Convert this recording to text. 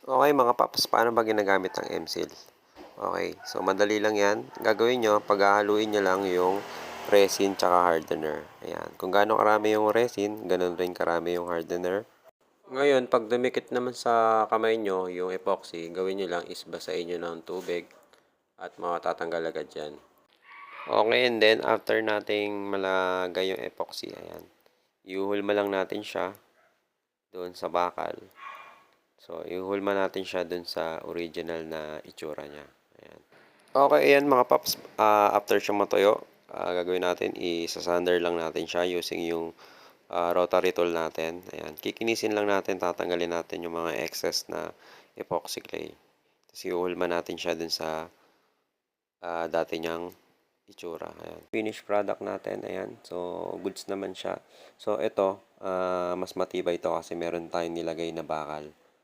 Okay mga paps, paano ba ginagamit ang M-Seal? Okay, so madali lang yan. Gagawin nyo, paghahaluin nyo lang yung resin tsaka hardener. Ayan. Kung gaano karami yung resin, ganun rin karami yung hardener. Ngayon, pag dumikit naman sa kamay nyo yung epoxy, gawin nyo lang is basahin nyo ng tubig at matatanggal agad yan. Okay, and then after nating malagay yung epoxy, ayan, iuhulma lang natin siya doon sa bakal. So, ihulma natin siya dun sa original na itsura niya. Ayan. Okay, ayan mga paps. After siya matuyo, gagawin natin, isasander lang natin siya using yung rotary tool natin. Ayan. Kikinisin lang natin, tatanggalin natin yung mga excess na epoxy clay. Tapos ihulma natin siya dun sa dati niyang itsura. Ayan. Finished product natin. Ayan. So, goods naman siya. So, ito, mas matibay ito kasi meron tayong nilagay na bakal.